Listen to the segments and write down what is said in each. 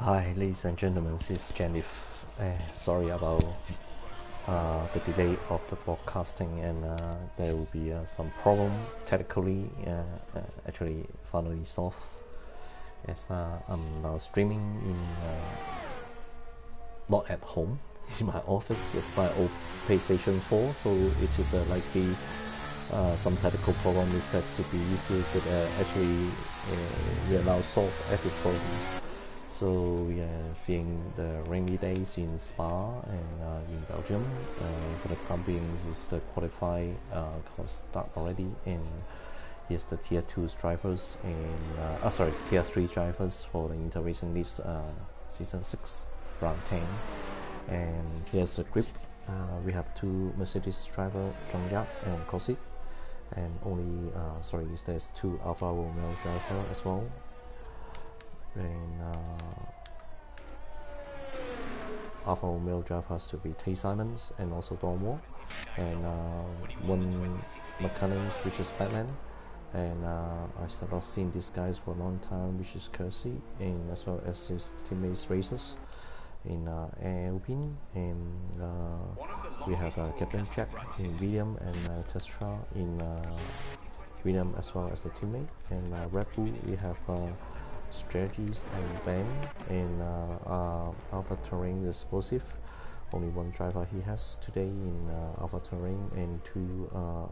Hi, ladies and gentlemen, this is Jennifer. Sorry about the delay of the broadcasting, and there will be some problem technically. Actually, finally solved. As I'm now streaming in not at home, in my office with my old PlayStation 4, so it is likely some technical problem is that to be used, but actually we are now solve every problem. So we are seeing the rainy days in Spa and in Belgium. For the time being, this is the qualify start already, and here's the Tier 2 drivers and Tier 3 drivers for the inter-racing list season 6 round 10. And here's the group. We have two Mercedes driver, Zhang and Kosi, and only there's two Alfa Romeo driver as well. And Alfa Romeo driver has to be Tay Simons and also Don Wall, and one McLaren which is Batman, and I have not seen these guys for a long time, which is Kersey, and as well as his teammates racers in Alpine, and we have Captain Jack in William and Tesla in William as well as the teammate, and Red Bull we have Strategies and Ben, and Alpha Terrain Explosive. Only one driver he has today in Alpha Terrain, and two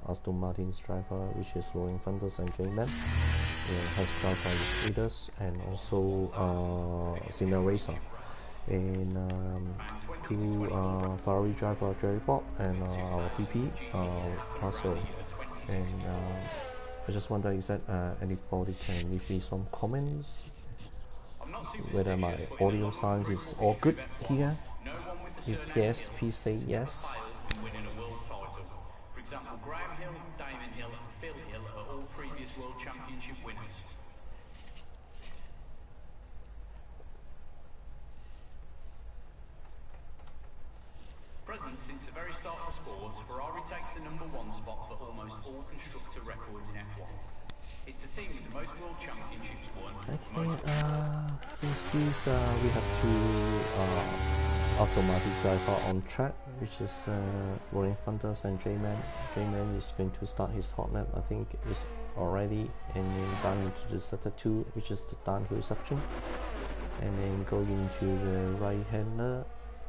Aston Martin's driver, which is Roaring Thunders and J-Man. Has driver is Aders and also Sinner Racer, and two Ferrari driver Jerry Bob and our TP also. And I just wonder, is that anybody can leave me some comments whether my audio sound is all good here. If yes, please say yes. For example, Graham Hill, Damon Hill and Phil Hill are all previous World Championship winners. Present since the very start of sport, Ferrari takes the #1 spot for almost all constructor records in F1. It's the team with the most world championships won. This is we have two Aston Martin driver on track, which is Roaring Thunders and J-Man. J-Man is going to start his hot lap, I think is already, and then down into the sector 2, which is the downhill section, and then go into the right-hander,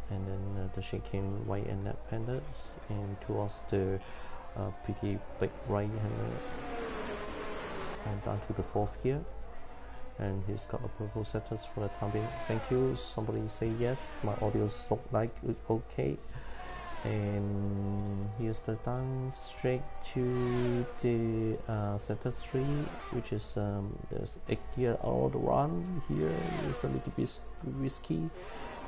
and then the chicane right and left handers, and towards the pretty big right-hander, and down to the 4th gear, and he's got a purple setters for the time being. Thank you. Somebody say yes. My audios look like okay. And here's the down straight to the sector 3, which is there's 8 gear all the run. Here is a little bit risky,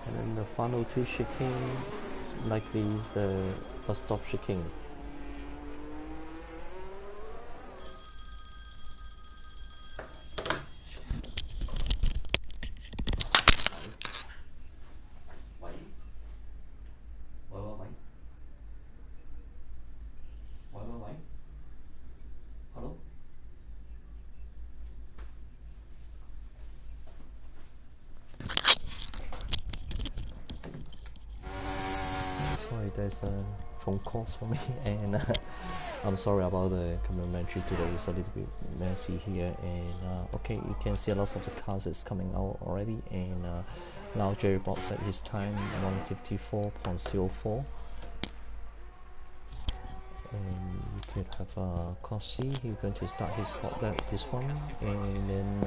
and then the final 2 chicane is likely the first stop chicane. Sorry, there's a phone calls for me, and I'm sorry about the complimentary today. It's a little bit messy here, and okay, you can see a lot of the cars is coming out already, and now Jerry Bob set his time 154.04, and you could have Kossi. He's going to start his hot lap this one, and then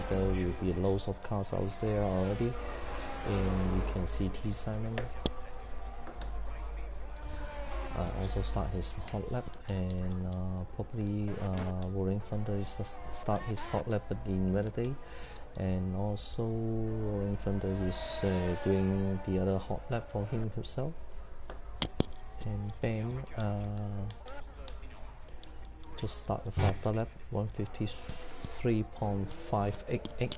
there will be loads of cars out there already, and you can see T Simon also start his hot lap, and probably Roaring Thunder is start his hot lap in Wednesday, and also Roaring Thunder is doing the other hot lap for himself, and Ben just start the faster lap 153.588.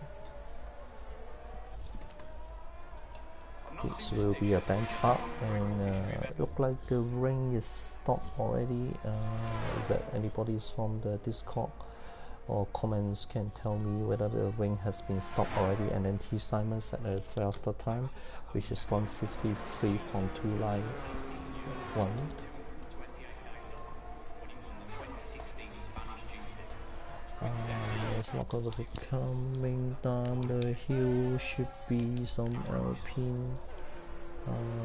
This will be a benchmark, and look like the rain is stopped already. Is that anybody's from the Discord or comments can tell me whether the ring has been stopped already, and then T Simon set a faster time, which is 153.291. It's not going to be coming down the hill, should be some Alpine.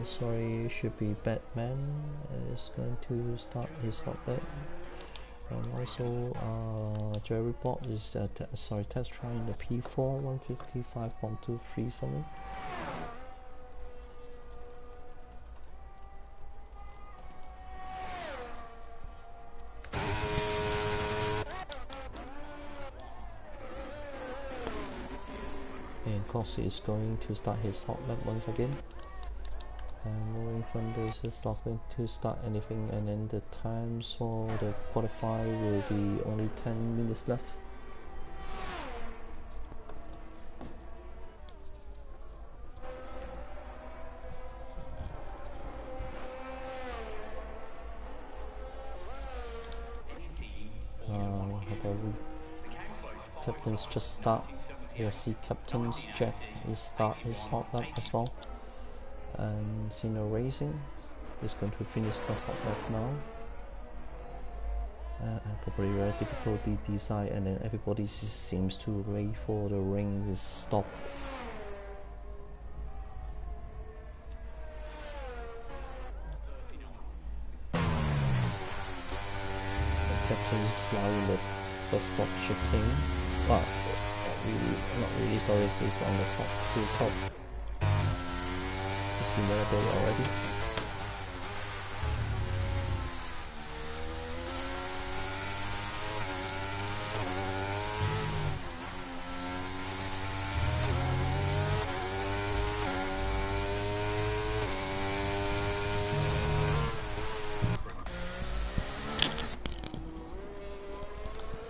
Sorry, should be Batman is going to start his hot lap. And also Jerry Bot is test trying the P4 155.23 something. And Corsi is going to start his hot lap once again. And moving from this is not going to start anything, and then the times for the qualify will be only 10 minutes left. Captains just start. You see Captain's Jack is start his hot lap as well. And Cena Racing is going to finish the hot lap now. Probably very difficult to decide, and then everybody seems to wait for the ring to stop. The captain is now in the first stop shaking. Not really, sorry, it's on the top. See where they already.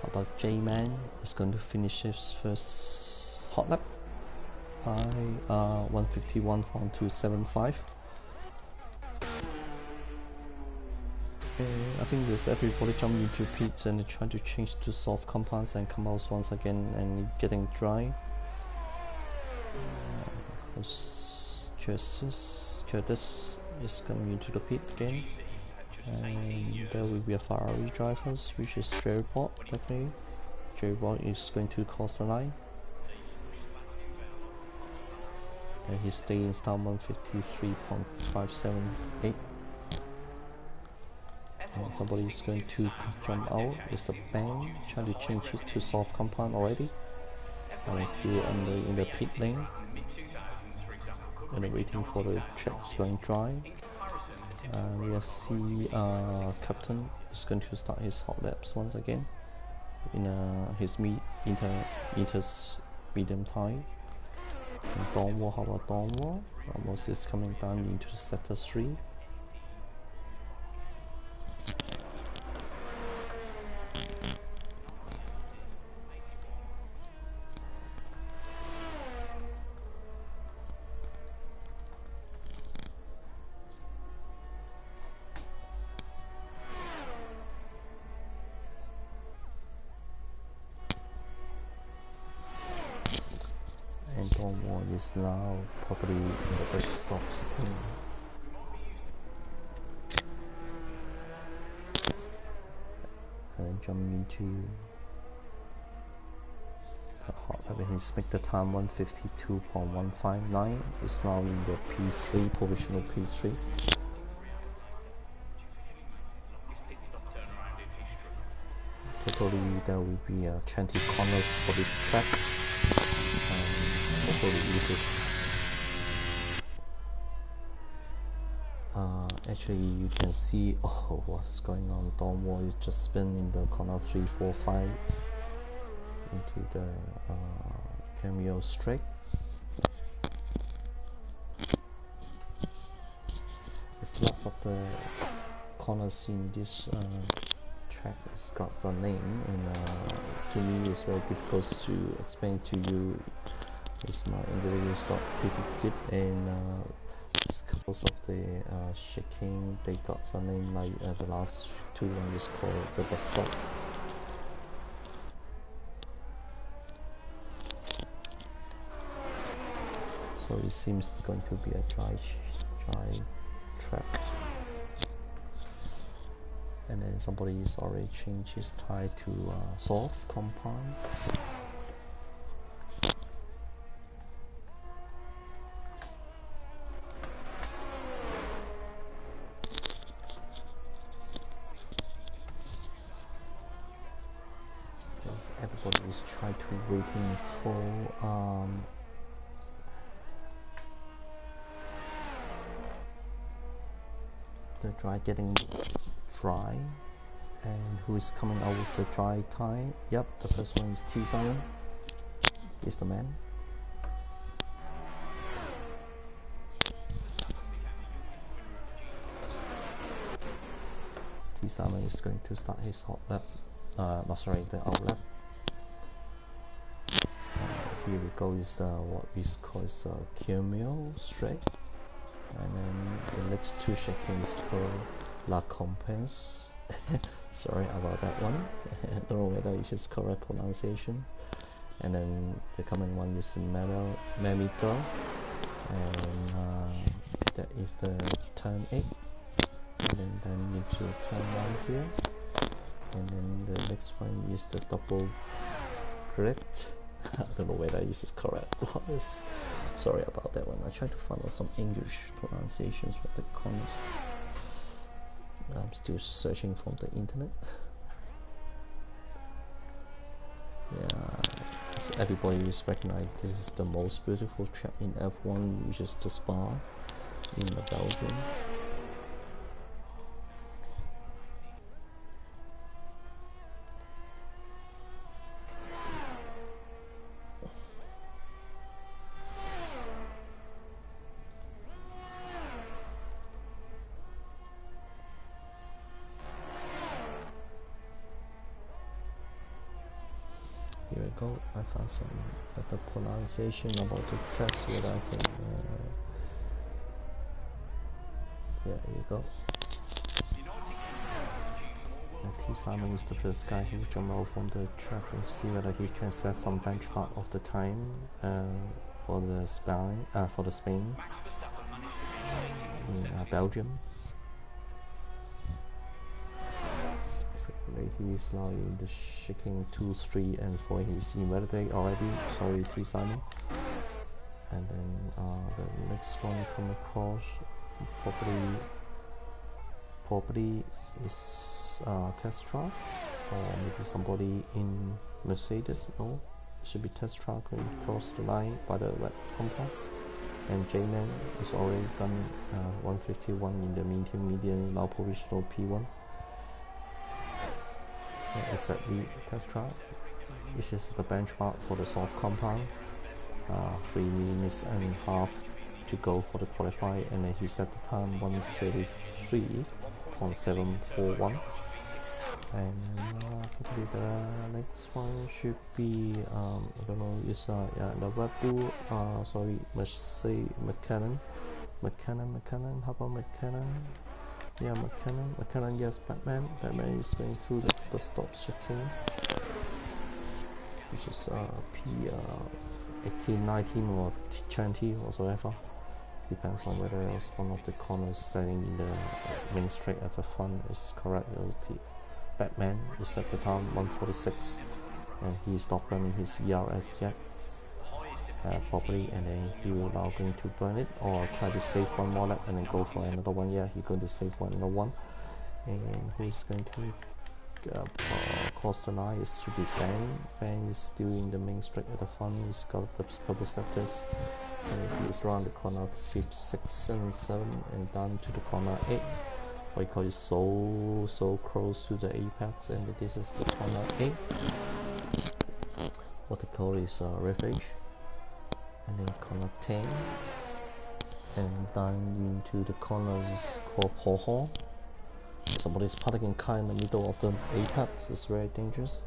How about J-Man is going to finish his first hot lap by 151.275. I think there's everybody jump into pits and trying to change to soft compounds and come out once again and getting dry. Curtis is coming into the pit again, and there will be a Ferrari drivers, which is Jerry-Bot. Definitely Jerry-Bot is going to cross the line. And he's staying in start 153.578. And somebody is going to jump out. It's a bang trying to change it to soft compound already. And it's still in the pit lane. And waiting for the tracks going dry. We see Captain is going to start his hot laps once again in his meters medium time. Dawnwall, how about Dawnwall? Almost is coming down into the sector 3. Is now probably in the first stop sitting. And then jumping into the hot lap, he's make the time 152.159. Is now in the P3, provisional P3. Totally there will be 20 corners for this track. Actually you can see what's going on. Dawnwall is just spin in the corner 3, 4, 5 into the cameo straight. There's lots of the corners in this track. It's got the name, and to me it's very difficult to explain to you. Is my English is not pretty good, and because of the shaking, they got some name like the last two one is called the bus stop. so it seems going to be a dry track. And then somebody's already changed his tire to soft compound. Because everybody is trying to waiting for the dry getting dry. And who is coming out with the dry tire? Yep, the first one is T Simon. He's the man. T Simon is going to start his hot lap. Not sorry, the out lap. Here we go is what we call is Cameo straight. And then the next two check-ins called La Compense. Sorry about that one. I don't know whether it's just correct pronunciation. And then the coming one is Mamita, and that is the turn 8. And then need to turn 1 here. And then the next one is the double grit. I don't know whether this is correct. Sorry about that one. I tried to find out some English pronunciations for the corners. I'm still searching from the internet. Yeah, so everybody is recognized this is the most beautiful track in F1, which is the Spa in Belgium. Here we go. I found some better pronunciation about the tracks where I can. Yeah, here you go. And T Simon is the first guy who jumped out from the track and see whether he can set some benchmark of the time for the Spain in Belgium. He is now in the shaking 2, 3, and 4. He's invalidate already. Sorry, T Simon. And then the next one come across probably is test track, or maybe somebody in Mercedes. No, it should be test track going across the line by the red compound. And J-Man is already done 151 in the medium now provisional P1. Exactly, test track. This is the benchmark for the soft compound. 3 minutes and a half to go for the qualify, and then he set the time 1:33.741. And probably the next one should be I don't know, is yeah, the Red Bull. Sorry, McLaren. How about McLaren? Yeah, McLaren, yes, Batman is going through the stop checking, which is P18, 19 or 20 whatsoever. Depends on whether else one of the corners standing in the main straight at the front is correct. Batman is set the time 1:46, and he stopped burning his ERS yet. Properly, and then he will now going to burn it or try to save one more lap and then go for another one. Yeah, he's going to save another one. And who is going to cross the line? It should be Bang is still in the main straight at the front. He's got the purple sectors, and he is around the corner 56 and 7 and down to the corner 8. What you call it, so close to the apex, and this is the corner 8. What they call is refuge. And then corner 10, and down into the corners called Pohon. Somebody's parking car in the middle of the apex. It's very dangerous.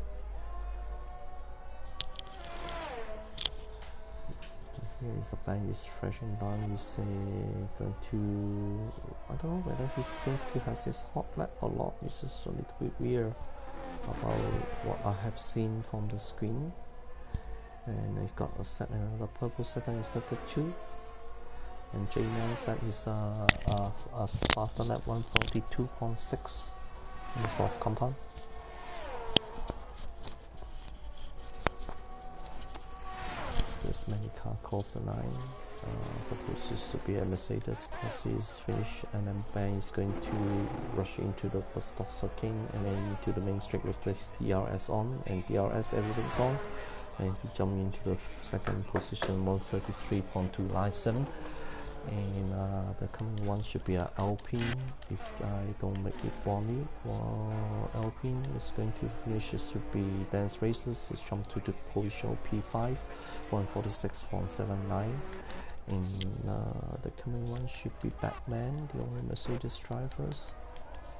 Here is the bank is flashing down. He's going to, I don't know whether he's going to have his hot lap or not. It's just a little bit weird about what I have seen from the screen. And they've got a set, another purple set, and set the 2. and J-Man set his faster lap 142.6 in the soft compound. This many car cross the line. Suppose this to be a Mercedes because he's finished, and then Ben is going to rush into the bus stop circuit and then into the main straight with the DRS on, and DRS everything's on, and he jumped into the second position 133.297. And the coming one should be Alpine if I don't make it wrongly. Well, Alpine is going to finish, it should be Dance Races. It's jumped to the position P5 146.79. And the coming one should be Batman, the only Mercedes drivers.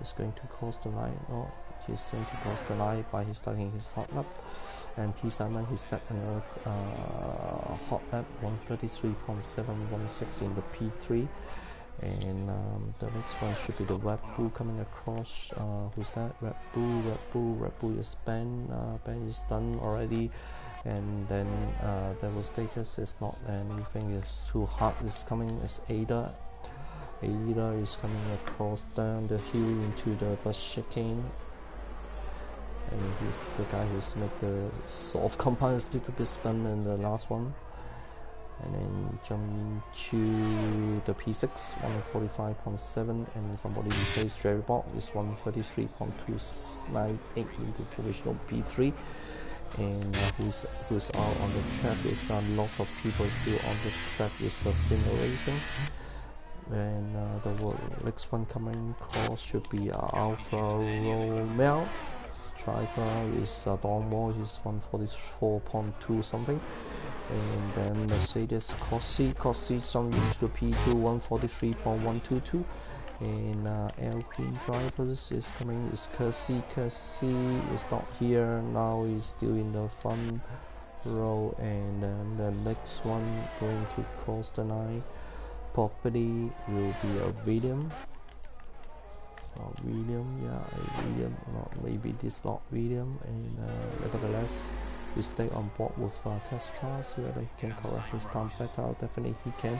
Is going to cross the line. Oh, he's going to cross the line by starting his hot lap. And T Simon, he set another hot lap 133.716 in the P3. And the next one should be the Red Bull coming across. Who's that? Red Bull is Ben. Ben is done already. And then Devastatus is not anything, is too hard. Is coming as Ada. Ada is coming across down the hill into the bus chicane, and he's the guy who's made the soft compounds a little bit spun in the last one, and then jump into the P6 145.7, and then somebody replaced Jerry Bob is 133.298 into provisional P3. And who's out on the track is lots of people still on the track is Single Racing. And the next one coming across should be Alfa Romeo. Driver is Don Moore, he's 144.2 something. And then Mercedes Cossi jumped into the P2 143.122. And Alpine drivers is coming is Kersey is not here now, he's still in the front row. And then the next one going to cross the line probably will be a William. William, maybe this not William. And nevertheless, we stay on board with Tesla, so whether he can correct his time better. Definitely he can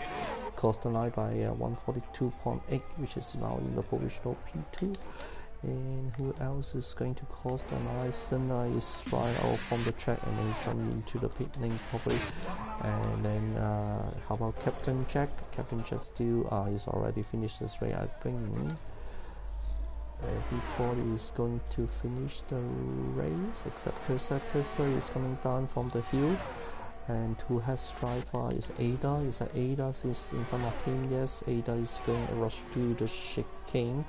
cross the line by 142.8, which is now in the provisional P2. And who else is going to cross the line? Senna is flying out from the track and then jump into the pit lane probably. And then how about Captain Jack? Captain Jack still is already finished this race, I think. Everybody is going to finish the race except Cursor. Cursor is coming down from the hill. And who has driver is Ada. Is that Ada is in front of him? Yes, Ada is going to rush through the chicane.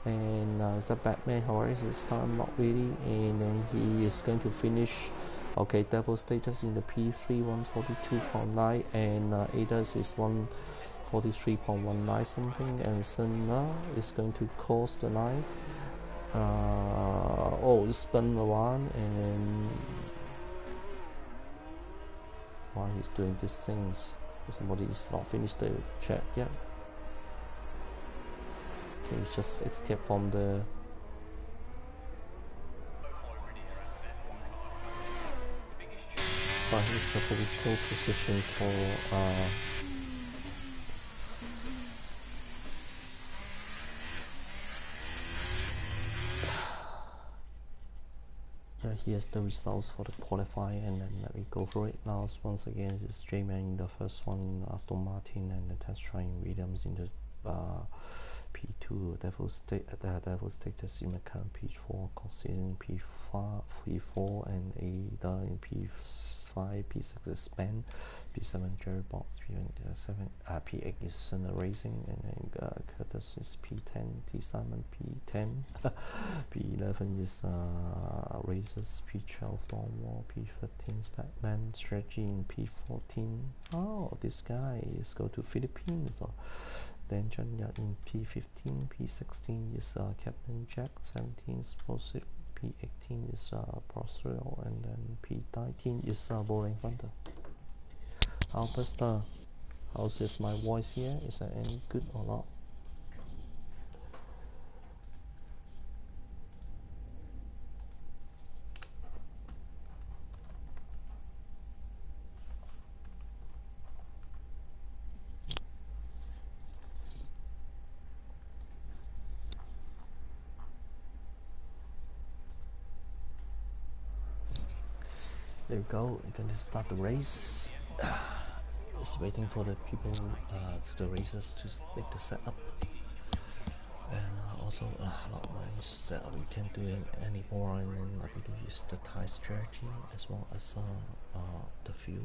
And is that Batman? However, this time not really. And then he is going to finish. Okay, Devastatus in the P3 142.9, and Adas is 143.19 something, and Senna is going to cross the line. Oh, spin around, and while he's doing these things, somebody is not finished the track yet. Okay, just escape from the here's the positional positions for here's the results for the qualifying, and then let me go through it now. Once again, it's J-Man in the first one, Aston Martin and the test trying Williams in the P2, Devil's Status in McLaren P4, Cossi in P4, and Ada in P5, P6 is Ben, P7 Jerry Box, P7 P8 is Senna Racing, and then Curtis is P10, T Simon P10, P11 is Racers, P12 Dawnwall, P13 is Batman, Strategy in P14. Oh, this guy is go to Philippines. Then Janya in P15, P16 is Captain Jack, 17 is Explosive, P18 is Prosrio, and then P19 is Bowling Thunder. Alpesta, how's is my voice here? Is that any good or not? There you go, you can just start the race. Just waiting for the people, the racers to make the setup. And also a lot of my setup we can't do it anymore, and then I believe it's the Thai strategy as well as the fuel.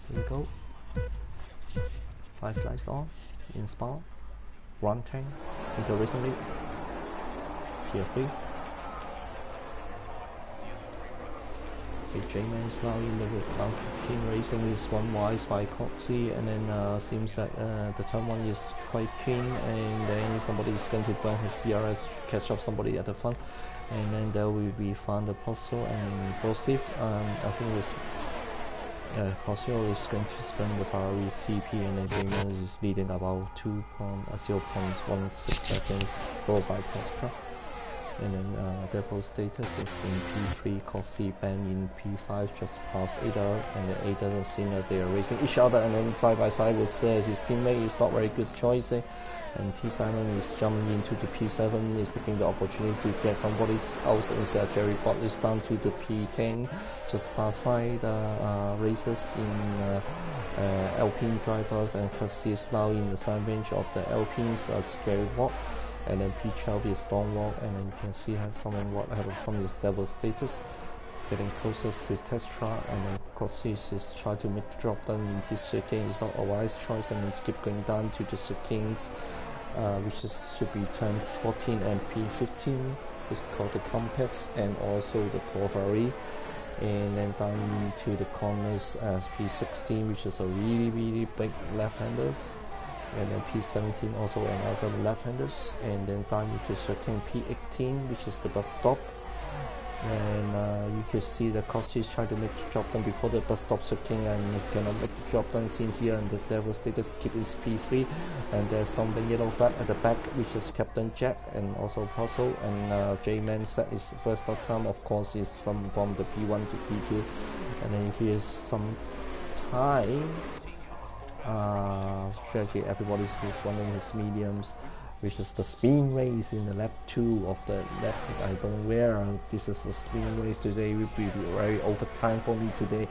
Here we go. 5 flights on in Spa. R10 into recently. Tier 3. J-Man is now in the King Racing is one wise by Coxie, and then seems that the turn 1 is quite clean, and then somebody is going to burn his CRS to catch up somebody at the front, and then there will be found the Posso and Positive. I think it's Posso is going to spend the Ferrari TP, and then J-Man is leading about 0.16 seconds, followed by Testra. And then Devil status is in P3, Coxie Ben in P5, just past Ada, and then Ada and Cena, they are racing each other, and then side by side with his teammate is not very good choice. And T Simon is jumping into the P7, is taking the opportunity to get somebody else instead. Jerry Bott is down to the P10, just past by the racers in Alpine drivers, and Coxie is now in the side bench of the Alpines as Jerry Bott. And then P12 is Stonewall, and then you can see how someone what ahead of front is Devil status, getting closest to Testra, and then Coxie is trying to make the drop down in this chicane. It's not a wise choice, and then keep going down to the chicanes, which should be turn 14 and P15, it's called the Compass, and also the Porphyry, and then down into the corners as P16, which is a really big left-handers. And then P17 also another left-handers, and then down into circling P18, which is the bus stop. And you can see the Coxie is trying to make the drop down before the bus stop circling, and cannot make the drop down seen here, and the Devil status keep his P3, and there's something yellow flag at the back, which is Captain Jack and also Puzzle, and J-Man set his first outcome, of course, is from the P1 to P2, and then here's some time. Strategy, everybody is running his mediums, which is the spin race in the lap 2 of the lap. I don't know where this is the spin race today. Will be very overtime for me today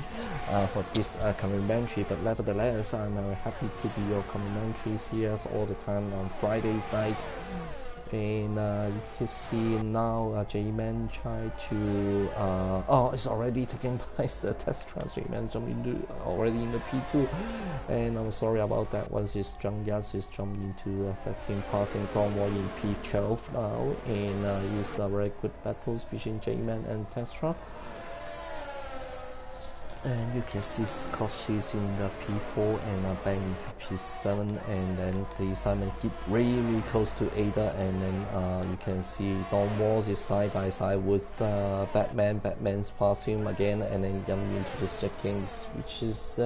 for this commentary, but nevertheless I'm happy to be your commentaries here all the time on Friday night. And you can see now J-Man try to it's already taking place the Testra. J-Man already in the P2, and I'm sorry about that. Once his Jungyas is jumped into 13, passing Stonewall in P12 now, and it's a very good battles between J-Man and Testra. And you can see Coxie in the P4 and back into P7, and then the Simon get really close to Ada, and then you can see Don Walls is side by side with Batman. Batman's past him again, and then jump into the seconds, which is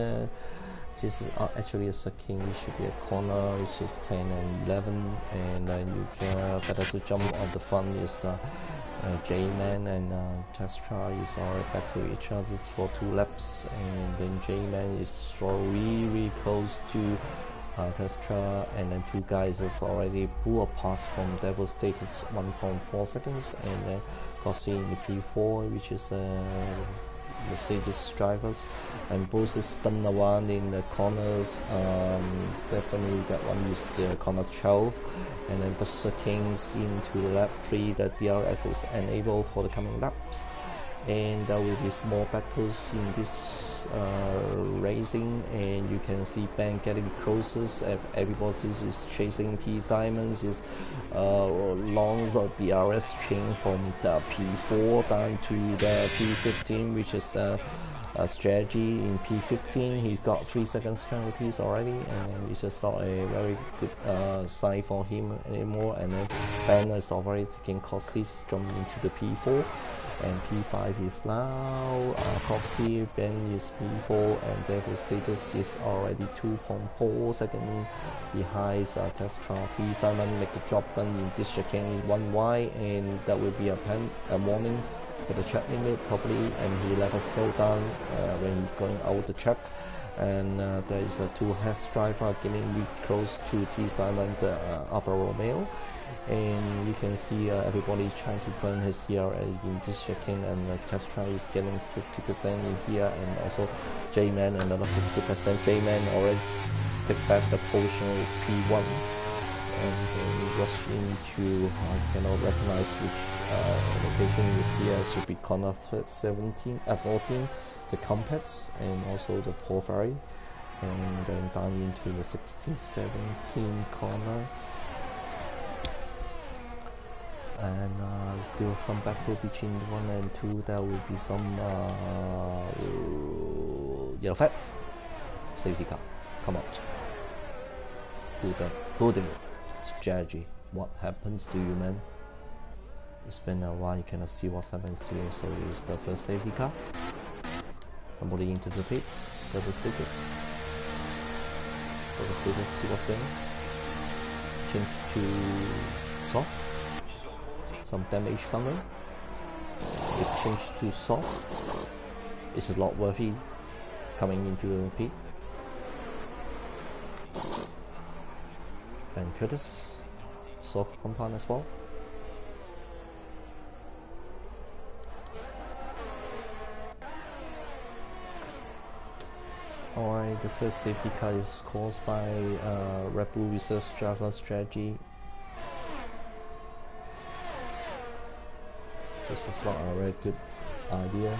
this is actually a second. It should be a corner, which is 10 and 11, and then you can better to jump on the front is J-Man and Testra is already back to each other for 2 laps, and then J-Man is really close to Testra, and then 2 guys is already pull apart from Devil status 1.4 seconds, and then Coxie in the P4, which is Mercedes drivers, and both is spun around in the corners. Definitely that one is corner 12, and then Buster Kings into lap 3. The DRS is enabled for the coming laps, and there will be small battles in this racing, and you can see Ben getting closest. Everybody is chasing T Simons is long of the DRS chain from the P4 down to the P15, which is the strategy. In P15 he's got 3 seconds penalties already, and it's just not a very good sign for him anymore. And then Ben is already taking Coxey's jumping into the P4, and P5 is now Coxey, Ben is P4, and therefore status is already 2.4 seconds behind Testra. T Simon make the job done in this checking 1 wide, and that will be a warning for the check limit probably, and he let us slow down when going out the check. And there is a 2 head driver getting really close to T Simon, the Alfa Romeo, and you can see everybody trying to burn his ERS in this checking, and Testra is getting 50% in here, and also J-Man another 50%. J-Man already take back the position with P1, and we rush into, I cannot recognize which location you see as should be corner 14, the Compass, and also the Porphyry, and then down into the 16-17 corner, and still some battle between 1 and 2. There will be some yellow flag, safety car, come out. Holding strategy. What happens to you, man? It's been a while, you cannot see what happens to you. So it's the first safety car. Somebody into the pit. Double status. See what's going on. Change to soft. Some damage coming. It changed to soft. It's a lot worthy coming into the pit. And Curtis, soft compound as well. Alright, the first safety car is caused by Red Bull reserve driver strategy. This is not a very good idea.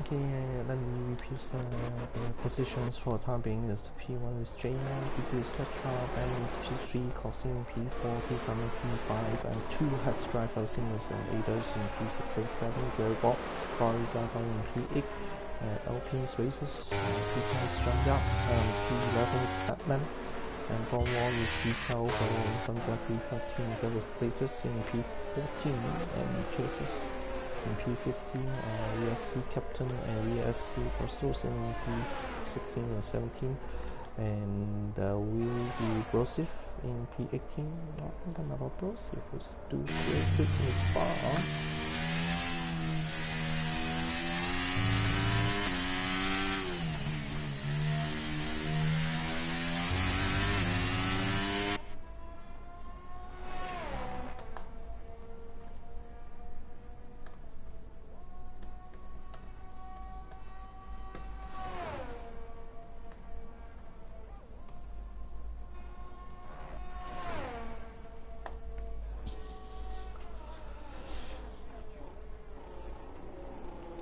Okay, let me repeat the positions for the time being. Is P1 is J-Man, P2 is Tetra, Ben is P3, Cosin P4, T7 P5, and 2 head drivers singers and leaders in P6 and 7, Joy Bob, Barry driver in P8, Alpine's races, P10 is John Yap, and P11 is Batman, and Don Wall is P12, and Thunder P13, double status in P14, and Chases in P15, VSC Captain and VSC Pursuits in P16 and 17, and will be Brosif in P18. Not even about Brosif, let's do a quick Spa.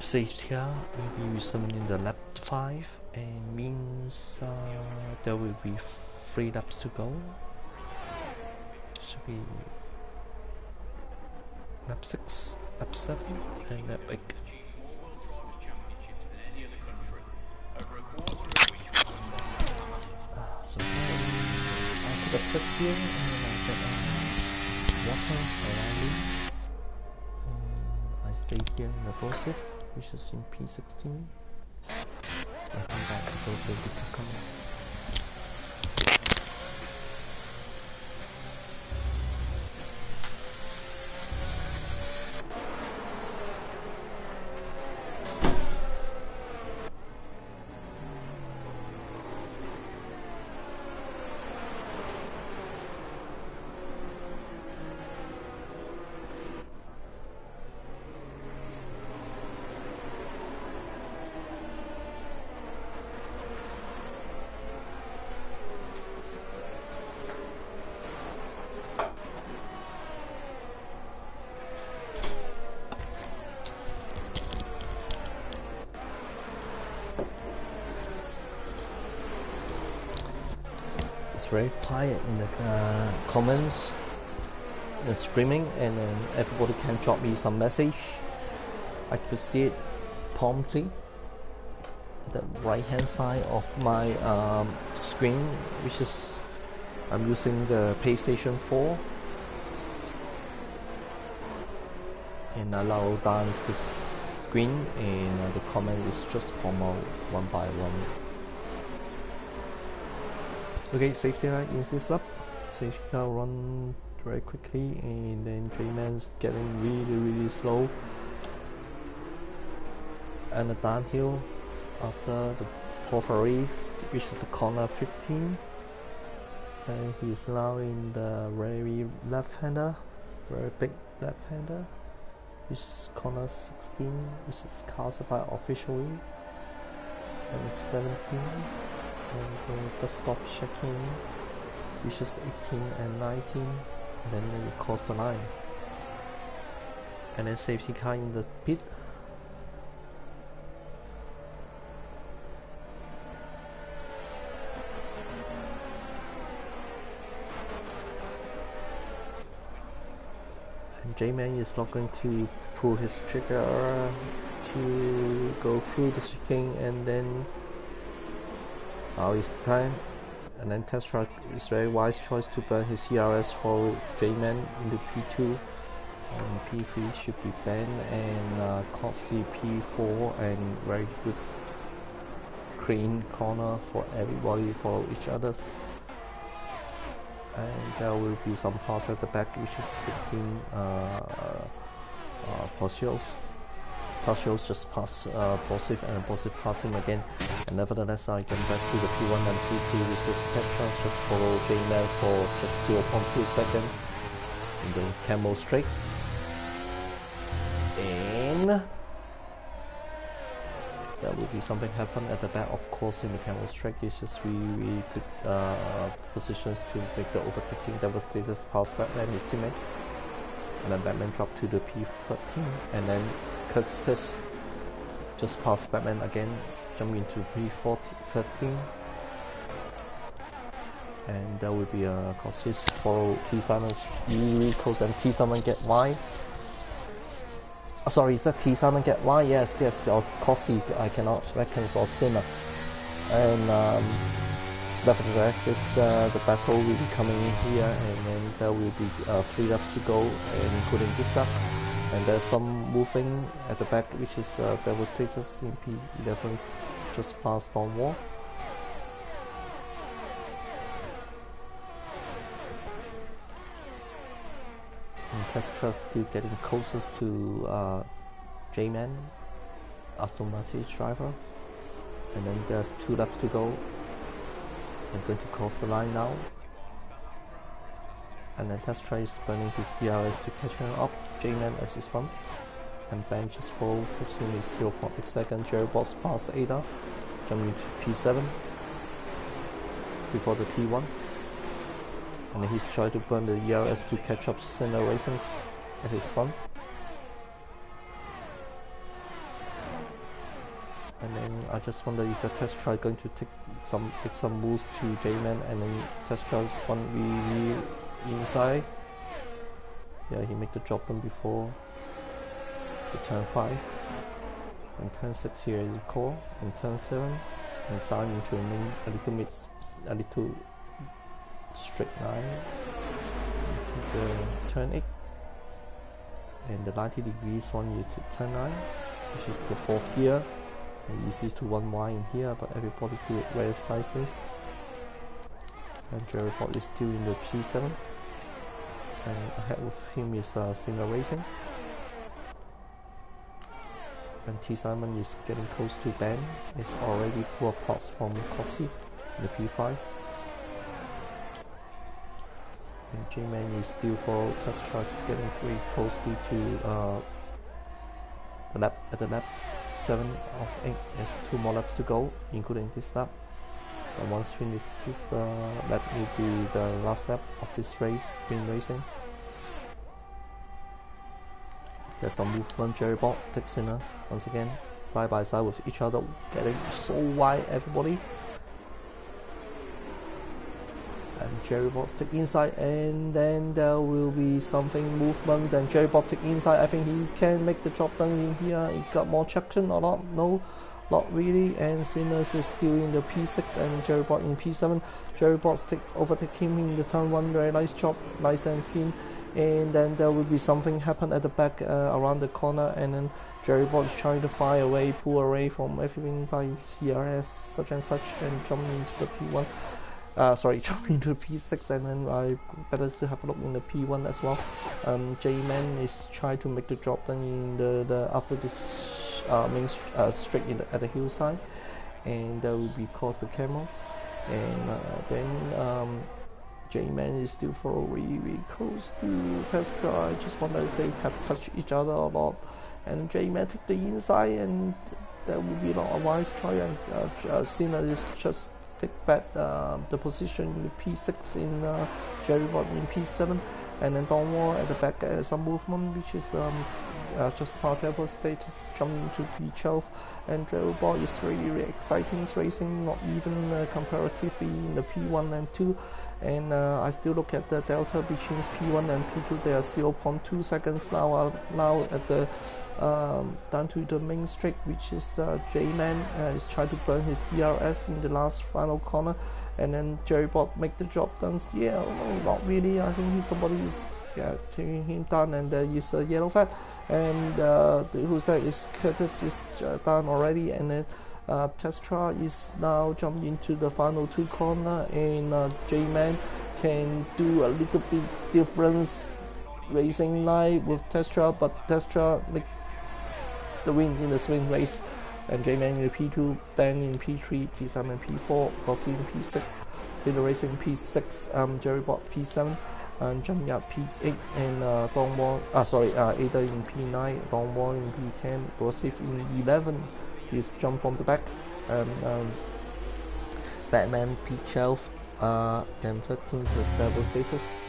Safety car will be resuming in the lap 5, and means there will be 3 laps to go. Should be lap 6, lap 7, and lap 8. So I took a trip here, and then I get water around me. I stayed here in the process, which is in P16. I come back to go safety car coming. It's very quiet in the comments and streaming, and then everybody can drop me some message. I could see it promptly at the right hand side of my screen, which is I'm using the PlayStation 4, and I allow down this screen, and the comment is just come out one by one. Okay, safety light is up. Safety car run very quickly, and then J-Man's getting really slow. And the downhill after the Porphyry, which is the corner 15. And he is now in the very left-hander, very big left-hander, which is corner 16, which is classified officially. And 17. And the stop checking, which is 18 and 19, and then you cross the line, and then safety car in the pit. And J-Man is not going to pull his trigger to go through the checking, and then now is the time. And then Test Track is very wise choice to burn his CRS for J-Man into P2, and P3 should be banned, and Coxie P4, and very good clean corner for everybody follow each other's. And there will be some pass at the back, which is 15 partials just pass positive and positive pass him again, and nevertheless I get back to the P1 and P2 with his capture, just follow J-Man for just 0.2 seconds in the camel straight, and there will be something happen at the back. Of course, in the camel straight, it's just really good positions to make the overtaking. Devastator pass Batman his teammate, and then Batman dropped to the P13, and then Curtis just passed Batman again, jumping into P13, and there will be a consist for T Simons really close, and T Simon get wide. Sorry, is that T Simon get wide? Yes, or Cossy, I cannot reconcile Sinner. And nevertheless, the battle will be coming in here, and then there will be 3 laps to go, including this lap. And there's some moving at the back, which is Devastators in P11's just past Stonewall. And Test Trust still getting closest to J-Man, Aston Martin driver. And then there's 2 laps to go. I'm going to cross the line now. And then Test Try is burning his CRS to catch him up, J-Man as his front. And Ben just follow, puts him with 0.8 seconds. Jerry Boss past Ada, jumping to P7 before the T1. And then he's trying to burn the ERS to catch up Senna Racings at his front. And then I just wonder, is the Test Try going to take some moves to J-Man, and then Test Try's one really inside. Yeah, he made the drop them before the turn 5. And turn 6 here is a core, and turn 7, and down into a little straight line into the turn 8. And the 90 degrees one is turn 9, which is the 4th gear. Easy to run wide in here, but everybody do it very nicely. And Jerry Bot is still in the P7, and ahead of him is Sinner Racing. And T Simon is getting close to Ben. It's already poor parts from Cossi in the P5. And J-Man is still for test track, getting very closely to the lap at the lap 7 of 8. There's 2 more laps to go, including this lap. And once finished this lap will be the last lap of this race, sprint racing. There's some movement. Jerry Bot takes in once again, side by side with each other, getting so wide, everybody. And Jerry Bot take inside, and then there will be something movement. And Jerry Bot take inside. I think he can make the drop downs in here. He got more traction or not? No, not really. And Sinners is still in the P6 and Jerry Bot in P7. Jerry Bot overtake him in the turn 1. Very nice job, nice and clean. And then there will be something happen at the back around the corner, and then Jerry Bot is trying to fly away, pull away from everything by CRS such and such, and jump into the P1. Jump into the P6, and then I better still have a look in the P1 as well. J-Man is trying to make the drop down in the after this main straight at the hillside, and that will be cause the camel, and then J-Man is still really close to test try. Just wonder if they have touched each other or not. And J-Man took the inside, and there will be a lot of wise try. And Sinner is just take back the position in the P6 in Jerry Bot in P7, and then Don Wall at the back some movement, which is just part level status, jumping into P12. And Jerry Bot is really exciting racing, not even comparatively in the P1 and 2. And I still look at the delta between P1 and P2. They are 0.2 seconds now at the down to the main straight, which is J-Man is trying to burn his ERS in the last final corner, and then Jerry Bot make the drop downs. Yeah, no, not really. I think somebody is taking him down, and there is a yellow flag, and who's that? Is Curtis is down already, and then Testra is now jumped into the final 2 corner, and J-Man can do a little bit difference racing line with Testra, but Testra make the win in the sprint race. And J-Man in the P2, Ben in P3, T7 P4, Gossi in P6, Sinner Racing P6, Jerry Bot P7, and jumping up P8, and Ada in P9, Don Wall in P10, Borsif in 11. He's jumped from the back, and Batman P12, then 13 is the stable status.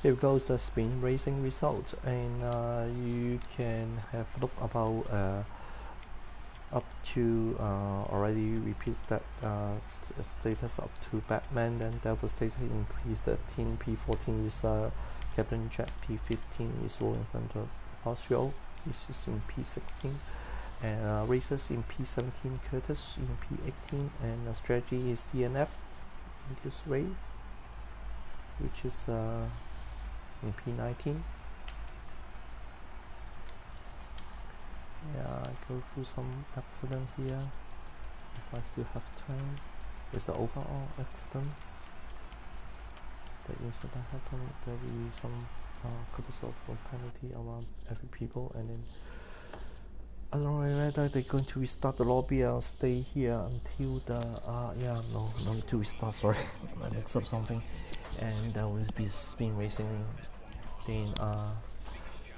Here goes the spin racing result, and you can have a look about up to already repeats that status up to Batman, then Devil status in P13, P14 is Captain Jack, P15 is rolling from the Horseshoe, which is in P16, and Racers in P17, Curtis in P18, and Strategy is DNF in this race, which is in P19. Yeah, I go through some accident here if I still have time. With the overall accident, the incident happened, there will be some couple of penalty around every people, and then I don't know whether they're going to restart the lobby. I'll stay here until the no need to restart, sorry. I mixed up something. And there will be spin racing, then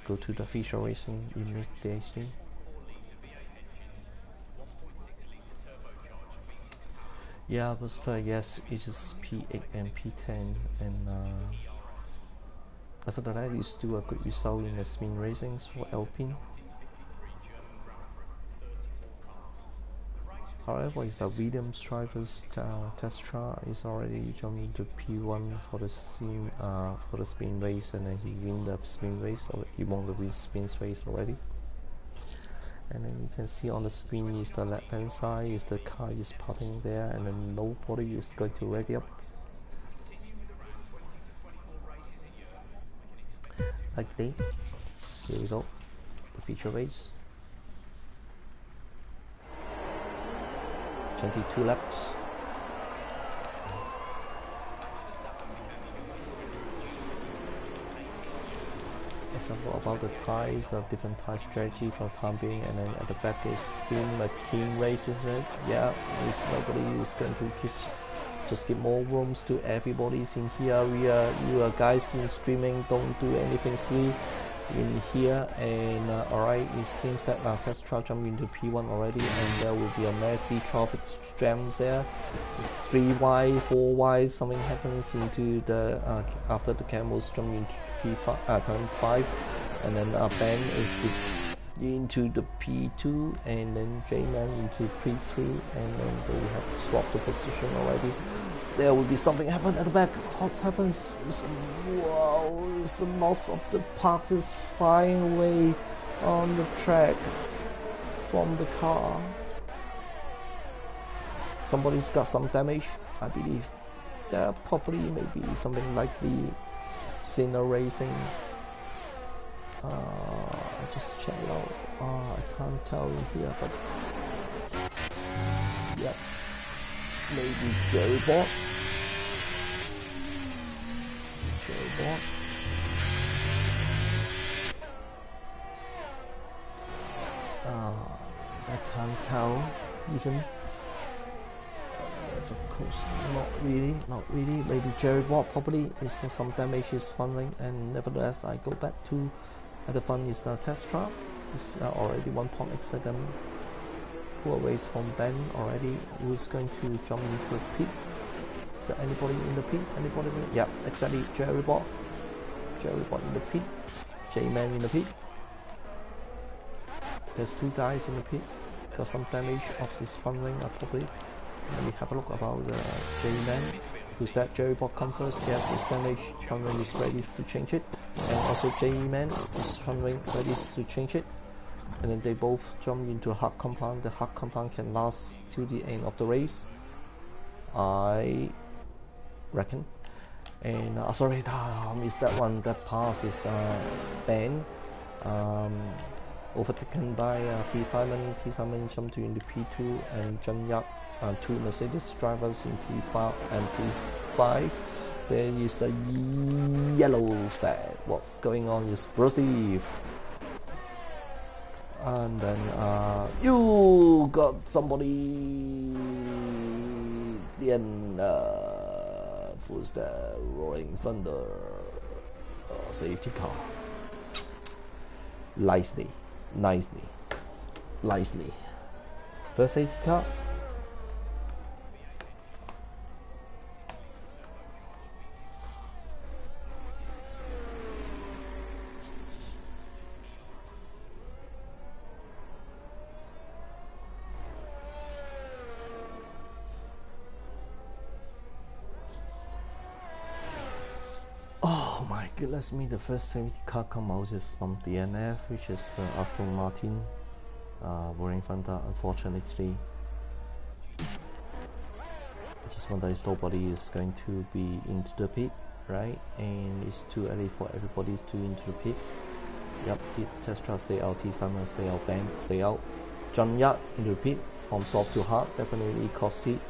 go to the feature racing immediately. Yeah, but yes, it is P8 and P10, and nevertheless, it's still a good result in the spin racings for Alpine. However, is that Williams driver's Tesla is already jumped into P1 for the spin race, and then he win the spin race, or he won the spin race already. And then you can see on the screen is the left hand side is the car is parking there, and then nobody is going to ready up. Likely, here we go, the feature race. 22 laps. Example about the tires, different tire strategy for the time being, and then at the back is still a clean race, isn't it? Yeah, nobody is going to just give more rooms to everybody's in here. You are guys in streaming, don't do anything silly in here. And alright, it seems that Tesla jumped into P1 already, and there will be a messy traffic jams there. It's 3 wide, 4 wide, something happens into the after the camels jump into P5, turn 5, and then Ben is into the P2, and then J-Man into P3, and then they have swapped the position already. There will be something happen at the back. What happens? Wow, it's a loss of the parts is flying away on the track from the car. Somebody's got some damage, I believe. There probably maybe something likely Cena Racing. I just check it out. I can't tell in here, but yep, maybe Jerry Bot. I can't tell even. Of course, not really. Maybe Jerry Bot probably is some damage is funneling, and nevertheless, I go back to at the front is the Tesla. It's already 1.8 second pull away from Ben already. Who's going to jump into the pit? Is there anybody in the pit? Anybody? Yeah, exactly. Jerry Bot in the pit. J-Man in the pit. There's 2 guys in the pits. Got some damage of this funneling probably. Let me have a look about J-Man. Who's that? Jerry Bot come first. Yes, his damage. Funneling is ready to change it. And also J-Man is funneling ready to change it. And then they both jump into a hard compound. The hard compound can last till the end of the race, I reckon. And sorry, I missed that one. That pass is Ben. Overtaken by T. Simon. T. Simon jumped into P2, and John Yap, 2 Mercedes drivers in P5 and P5. There is a yellow flag. What's going on? Is explosive. And then you got somebody. The end. Who's the Roaring Thunder? Safety car. Nicely. First safety car. Oh my goodness me, the first safety car come out is from DNF, which is Aston Martin. Roaring Thunder, unfortunately. I just wonder if nobody is going to be into the pit, right? And it's too early for everybody to into the pit. Yep, Tesla stay out, T-Simon stay out, Ben stay out. John Yap into the pit, from soft to hard, definitely cost it.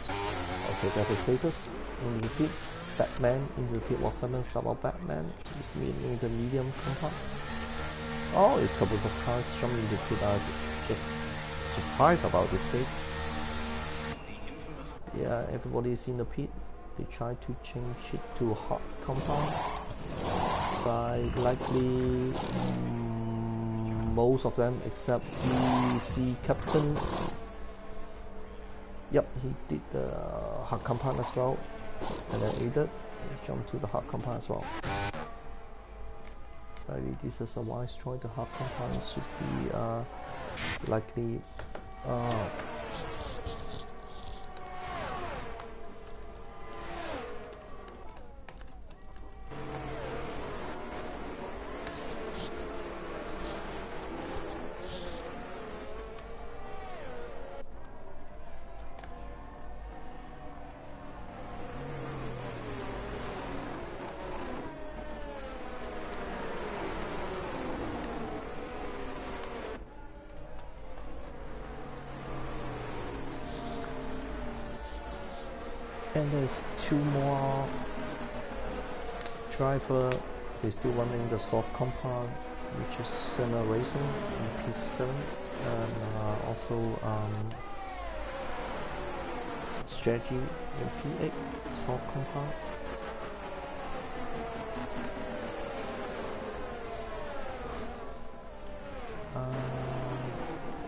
Okay, that is status. In the pit, Batman in the pit. What's happening about Batman? Is in the medium compound. Oh, it's a couple of cars jumping in the pit. I'm just surprised about this pit. Yeah, everybody's in the pit. They try to change it to hot compound, but likely most of them except DC Captain. Yep, he did the hard compound as well, and then aided. He jumped to the hard compound as well. Maybe this is a wise choice. The hard compound should be likely. and there's two more driver. They're still running the soft compound, which is Senna Racing in P7, and also Strategy in P8 soft compound.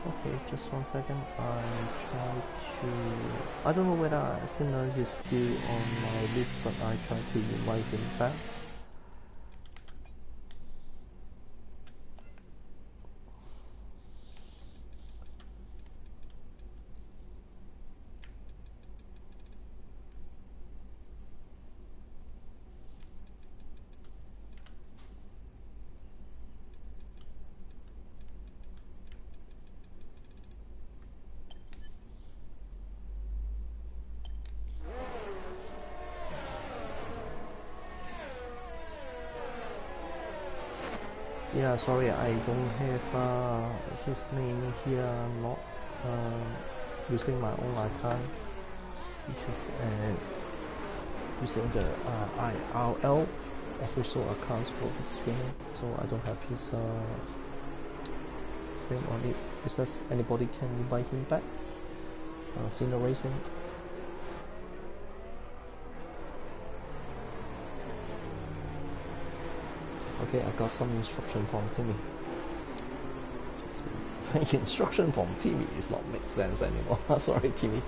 Okay, just 1 second. I don't know whether Sinners is still on my list, but I try to invite him back. Yeah, sorry, I don't have his name here, not using my own account. This is using the IRL official accounts for the streaming, so I don't have his name on it. Is that anybody can invite him back? Senior Racing. Okay, I got some instruction from Timmy. Instruction from Timmy is not make sense anymore. Sorry, Timmy.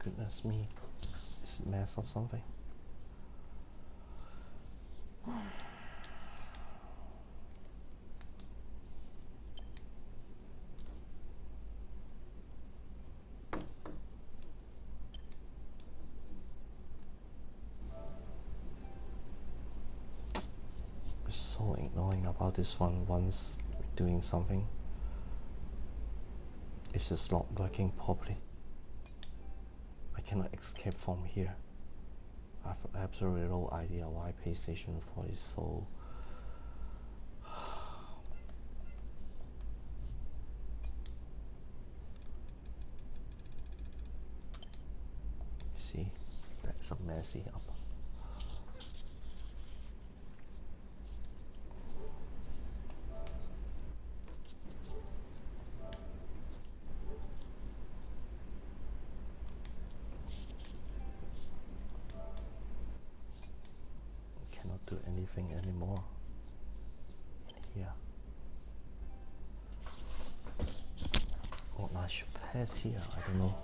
Goodness me, it's a mess of something. It's so annoying about this one. Once doing something, it's just not working properly. I cannot escape from here. I have absolutely no idea why PlayStation 4 is so... You see, that's a messy up. Cannot do anything anymore. Here. Oh, I should pass here. I don't know.